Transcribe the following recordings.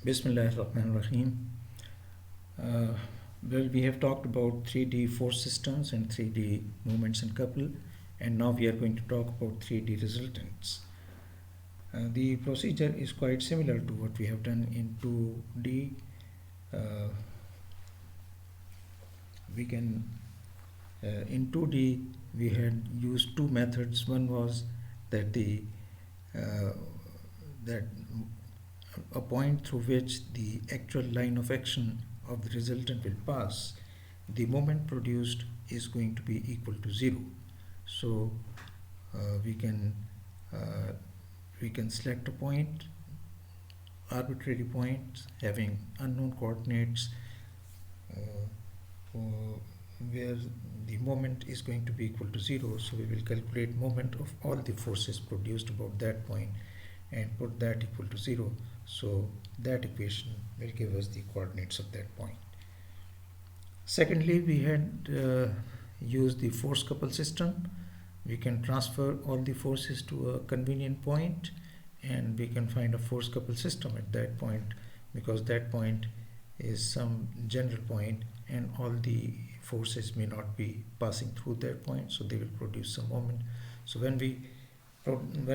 Bismillahirrahmanirrahim. Uh, well, we have talked about 3D force systems and 3D moments and couple, and now we are going to talk about 3D resultants. The procedure is quite similar to what we have done in 2D. Uh, we can In 2D we had used two methods. One was that the uh, that a point through which the actual line of action of the resultant will pass, the moment produced is going to be equal to 0. So uh, we can uh, we can select a point, arbitrary point having unknown coordinates, uh, where the moment is going to be equal to 0. So we will calculate moment of all the forces produced about that point and put that equal to 0. So that equation will give us the coordinates of that point. Secondly, we had used the force couple system. We can transfer all the forces to a convenient point, and we can find a force couple system at that point, because that point is some general point and all the forces may not be passing through that point, so they will produce some moment. So when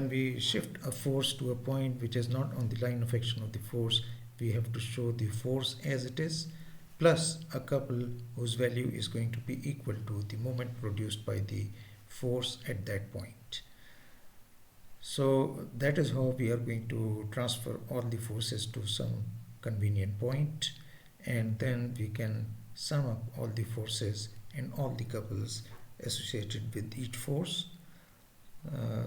we shift a force to a point which is not on the line of action of the force, we have to show the force as it is plus a couple whose value is going to be equal to the moment produced by the force at that point. So that is how we are going to transfer all the forces to some convenient point, and then we can sum up all the forces and all the couples associated with each force.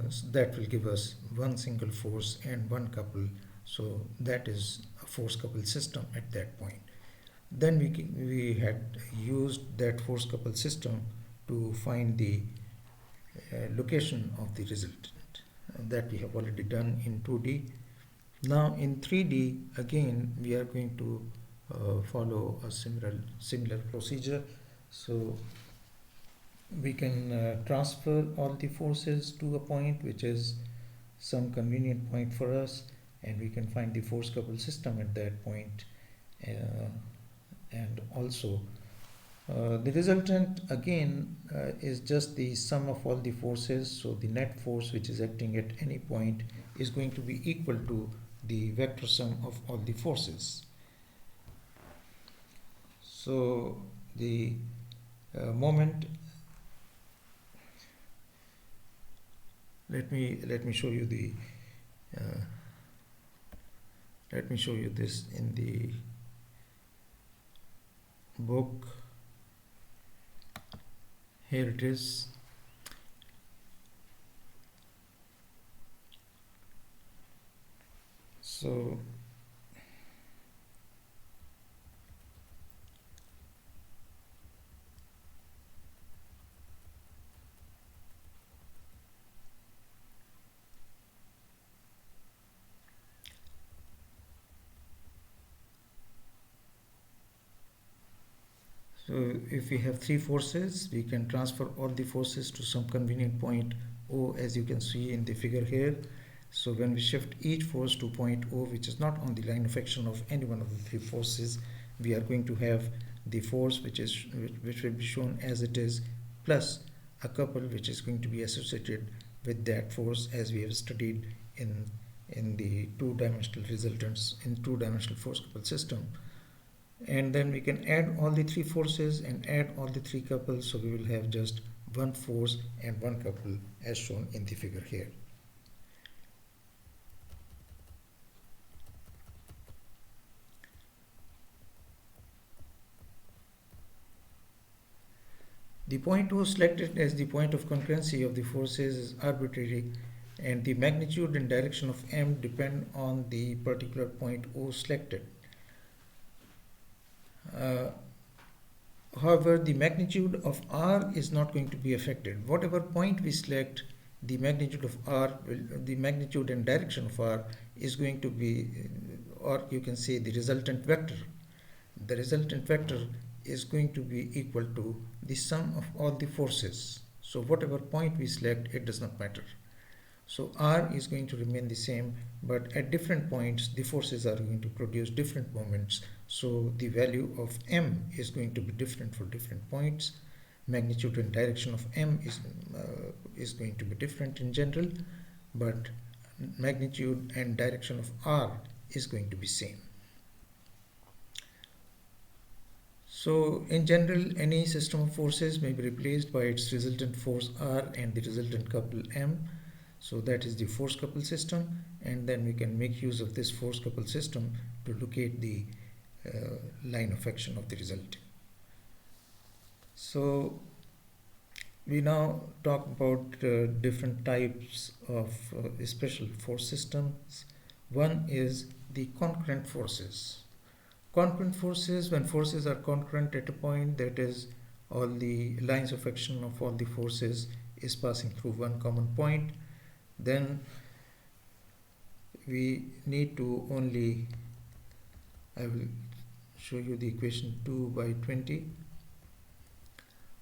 So that will give us one single force and one couple. So that is a force couple system at that point. Then we had used that force couple system to find the location of the resultant. That we have already done in 2D. Now in 3D, again we are going to follow a similar procedure. So we can transfer all the forces to a point which is some convenient point for us, and we can find the force couple system at that point. And also the resultant again is just the sum of all the forces. So the net force which is acting at any point is going to be equal to the vector sum of all the forces. So the moment, let me show you the let me show you this in the book. Here it is. So if we have three forces, we can transfer all the forces to some convenient point O, as you can see in the figure here. So when we shift each force to point O, which is not on the line of action of any one of the three forces, we are going to have the force which will be shown as it is, plus a couple which is going to be associated with that force, as we have studied in the two-dimensional resultants in two-dimensional force couple system. And then we can add all the three forces and add all the three couples, so we will have just one force and one couple as shown in the figure here. The point O selected as the point of concurrency of the forces is arbitrary, and the magnitude and direction of M depend on the particular point O selected. However, the magnitude of R is not going to be affected. Whatever point we select, the magnitude of R, the magnitude and direction of R is going to be, or you can say the resultant vector. The resultant vector is going to be equal to the sum of all the forces. So whatever point we select, it does not matter. So R is going to remain the same, but at different points the forces are going to produce different moments. So the value of M is going to be different for different points. Magnitude and direction of M is going to be different in general, but magnitude and direction of R is going to be same. So in general, any system of forces may be replaced by its resultant force R and the resultant couple M. So that is the force couple system, and then we can make use of this force couple system to locate the line of action of the resultant. So we now talk about different types of special force systems. One is the concurrent forces. Concurrent forces, when forces are concurrent at a point, that is, all the lines of action of all the forces is passing through one common point, then we need to only, I will show you the equation 2/20.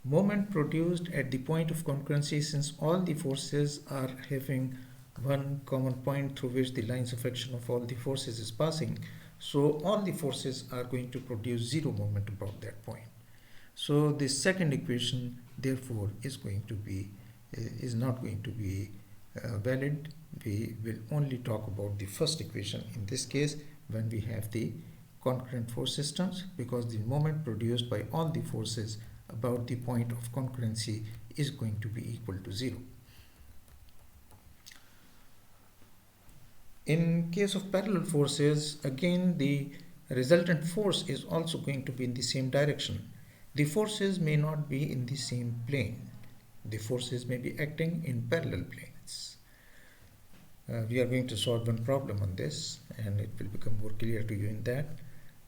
Moment produced at the point of concurrency, since all the forces are having one common point through which the lines of action of all the forces is passing, so all the forces are going to produce zero moment about that point. So the second equation therefore is not going to be valid. We will only talk about the first equation in this case when we have the concurrent force systems, because the moment produced by all the forces about the point of concurrency is going to be equal to zero. In case of parallel forces, again the resultant force is also going to be in the same direction. The forces may not be in the same plane. The forces may be acting in parallel planes. We are going to solve one problem on this, and it will become more clear to you in that.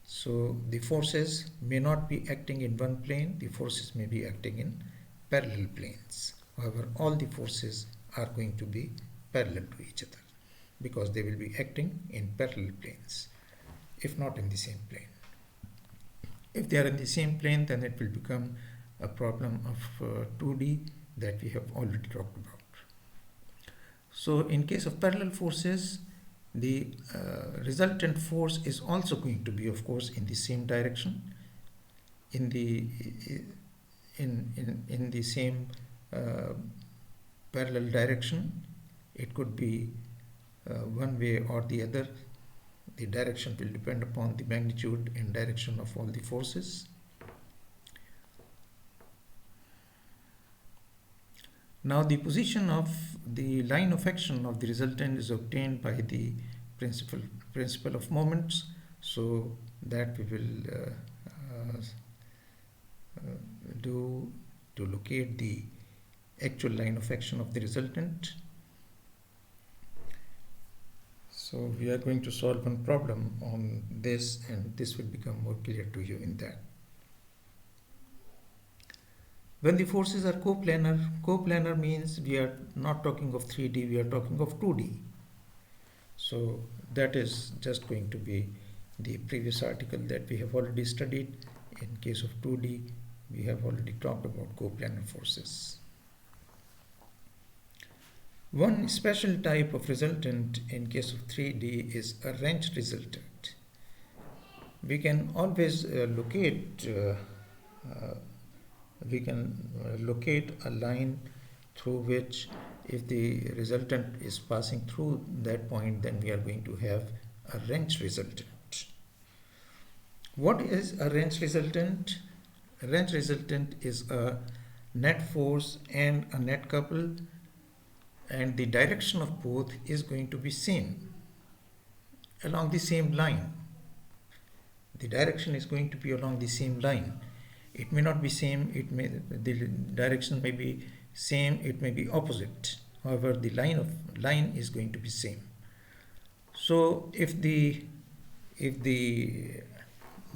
So the forces may not be acting in one plane, the forces may be acting in parallel planes. However, all the forces are going to be parallel to each other because they will be acting in parallel planes, if not in the same plane. If they are in the same plane, then it will become a problem of 2D that we have already talked about. So in case of parallel forces, the resultant force is also going to be, of course, in the same direction, in the same parallel direction. It could be one way or the other. The direction will depend upon the magnitude and direction of all the forces. Now the position of the line of action of the resultant is obtained by the principle of moments, so that we will do to locate the actual line of action of the resultant. So we are going to solve one problem on this, and this will become more clear to you in that. When the forces are coplanar means we are not talking of 3D, we are talking of 2D. So that is just going to be the previous article that we have already studied. In case of 2D, we have already talked about coplanar forces. One special type of resultant in case of 3D is a wrench resultant. We can always locate a line through which, if the resultant is passing through that point, then we are going to have a wrench resultant. What is a wrench resultant? A wrench resultant is a net force and a net couple, and the direction of both is going to be same, along the same line. The direction is going to be along the same line. It may not be same, the direction may be same, it may be opposite. However, the line is going to be same. So if the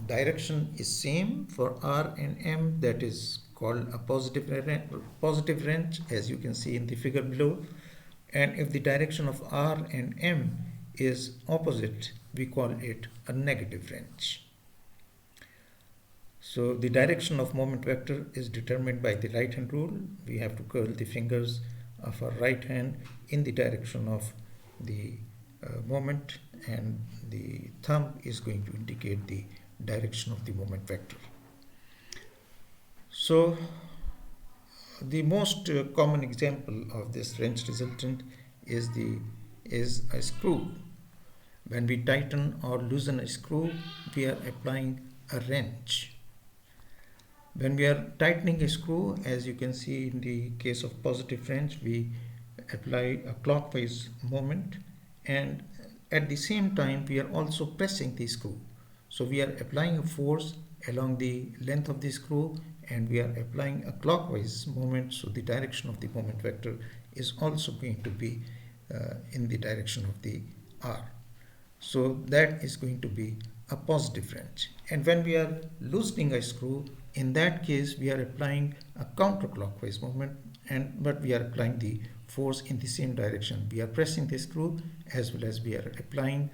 direction is same for R and M, that is called a positive wrench, as you can see in the figure below. And if the direction of R and M is opposite, we call it a negative wrench. So the direction of moment vector is determined by the right hand rule. We have to curl the fingers of our right hand in the direction of the moment, and the thumb is going to indicate the direction of the moment vector. So the most common example of this wrench resultant is a screw. When we tighten or loosen a screw, we are applying a wrench. When we are tightening a screw, as you can see in the case of positive wrench, we apply a clockwise moment, and at the same time we are also pressing the screw. So we are applying a force along the length of the screw, and we are applying a clockwise moment, so the direction of the moment vector is also going to be in the direction of the R. So that is going to be a positive wrench. And when we are loosening a screw, in that case we are applying a counterclockwise moment, but we are applying the force in the same direction. We are pressing the screw as well as we are applying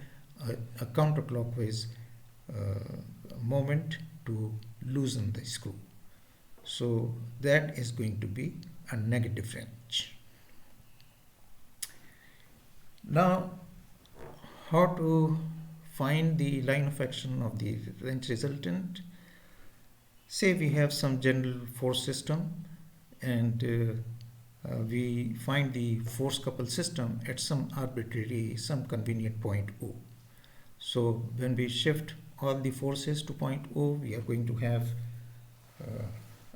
a counterclockwise moment to loosen the screw. So that is going to be a negative wrench. Now, how to find the line of action of the wrench resultant? Say we have some general force system, and we find the force couple system at some arbitrary, some convenient point O. So when we shift all the forces to point O, we are going to have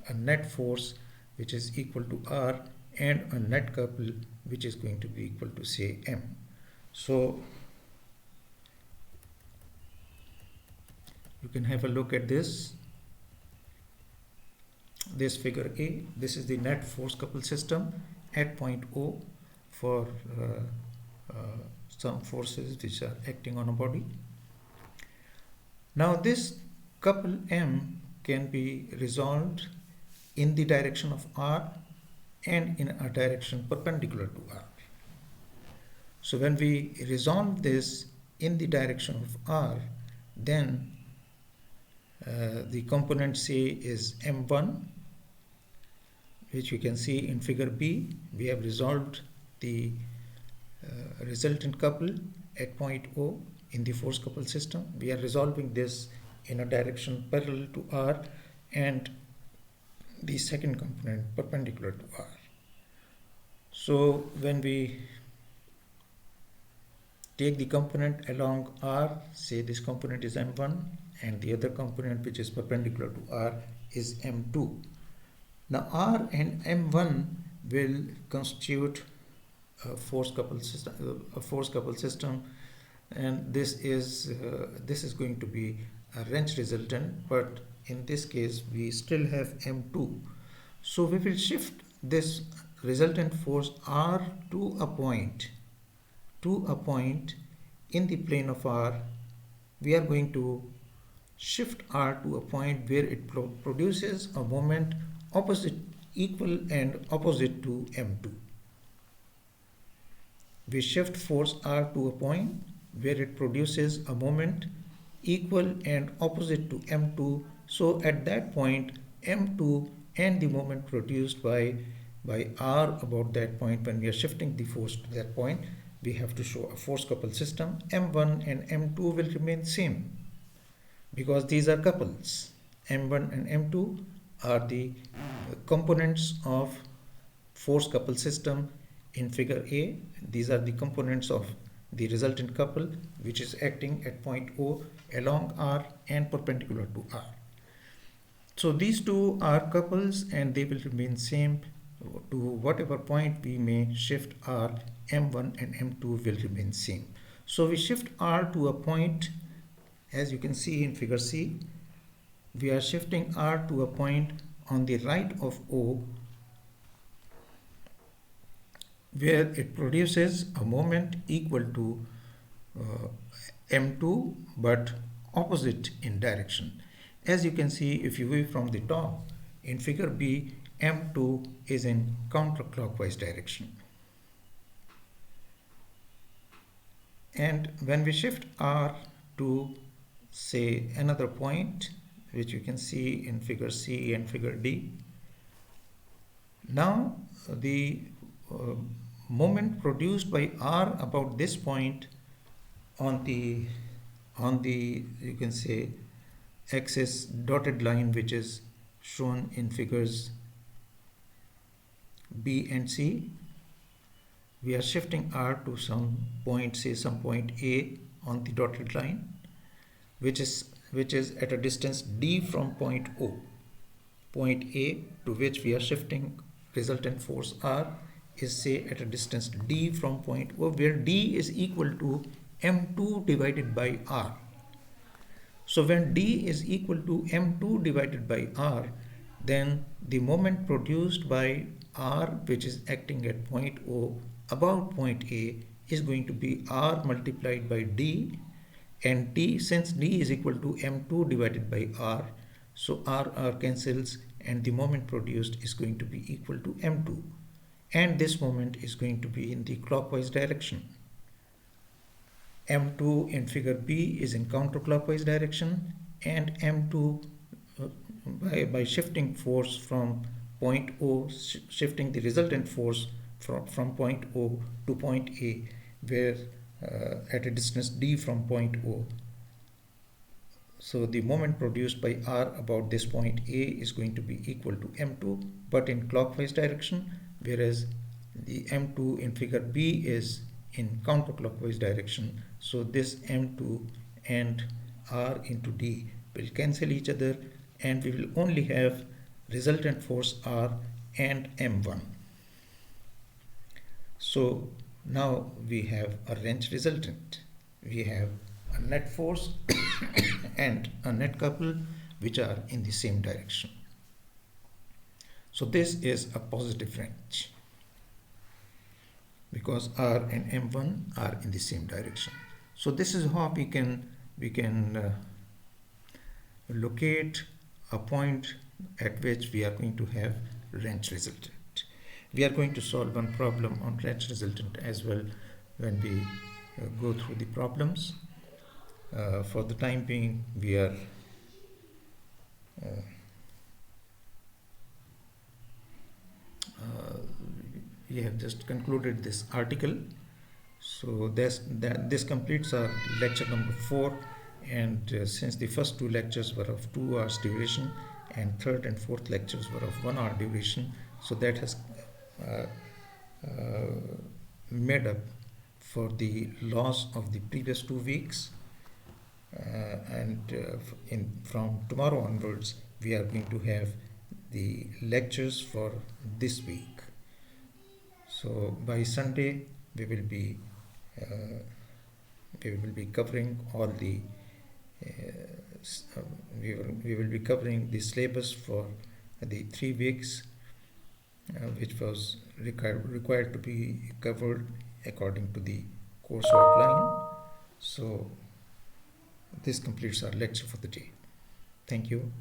a net force which is equal to R, and a net couple which is going to be equal to, say, M. So you can have a look at this figure A. This is the net force couple system at point O for some forces which are acting on a body. Now this couple M can be resolved in the direction of R and in a direction perpendicular to R. So when we resolve this in the direction of R, then the component say is M1, which you can see in figure B. We have resolved the resultant couple at point O in the force couple system. We are resolving this in a direction parallel to R, and the second component perpendicular to R. So when we take the component along R, say this component is M1, and the other component which is perpendicular to R is M2. Now R and M1 will constitute a force couple system, and this is going to be a wrench resultant, but in this case we still have M2. So we will shift this resultant force R to a point in the plane of R. We are going to shift R to a point where it produces a moment equal and opposite to M2. We shift force R to a point where it produces a moment equal and opposite to M2. So at that point, M2 and the moment produced by R about that point, when we are shifting the force to that point, we have to show a force couple system. M1 and M2 will remain same because these are couples. M1 and M2 are the components of force couple system in figure A. These are the components of the resultant couple which is acting at point O along R and perpendicular to R. So these two are couples and they will remain same to whatever point we may shift R. M1 and M2 will remain same. So we shift R to a point, as you can see in figure C. We are shifting R to a point on the right of O where it produces a moment equal to M2 but opposite in direction. As you can see, if you view from the top in figure B, M2 is in counterclockwise direction. And when we shift R to, say, another point, which you can see in figure C and figure D, now the uh, moment produced by r about this point on the you can say axis dotted line, which is shown in figures B and C. We are shifting r to some point, say some point A on the dotted line, which is at a distance d from point O. Point A to which we are shifting resultant force R is, say, at a distance d from point O, where d is equal to m2 divided by r. So when d is equal to m2 divided by r, then the moment produced by r, which is acting at point O about point A, is going to be r multiplied by d, and d, since d is equal to m2 divided by r, so r cancels and the moment produced is going to be equal to m2, and this moment is going to be in the clockwise direction. M2 in figure B is in counterclockwise direction, and M2 by shifting force from point O, shifting the resultant force from point O to point A, where at a distance d from point O. So the moment produced by R about this point A is going to be equal to M2, but in clockwise direction, whereas the M2 in figure B is in counterclockwise direction. So this M2 and R into D will cancel each other, and we will only have resultant force R and M1. So now we have a wrench resultant. We have a net force and a net couple which are in the same direction. So this is a positive wrench because R and M1 are in the same direction. So this is how we can locate a point at which we are going to have wrench resultant. We are going to solve one problem on wrench resultant as well when we go through the problems. For the time being, we are we have just concluded this article. So this completes our lecture number 4, and since the first 2 lectures were of 2 hours duration and third and fourth lectures were of 1 hour duration, so that has made up for the loss of the previous 2 weeks, from tomorrow onwards we are going to have the lectures for this week. So by Sunday we will be covering all the we will be covering the syllabus for the 3 weeks, which was required to be covered according to the course outline. So this completes our lecture for the day. Thank you.